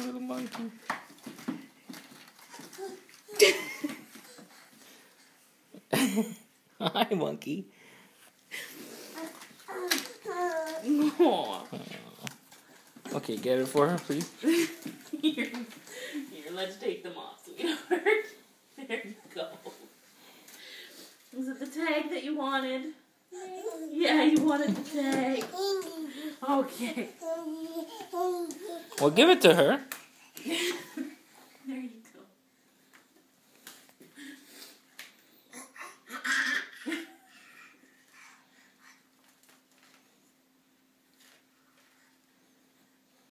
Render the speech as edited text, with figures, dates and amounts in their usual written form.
little monkey. Hi, monkey. Aww. Okay, get it for her, please. Here, let's take them off, sweetheart. There you go. Was it the tag that you wanted? Yeah, you wanted the tag. Okay. Well, give it to her.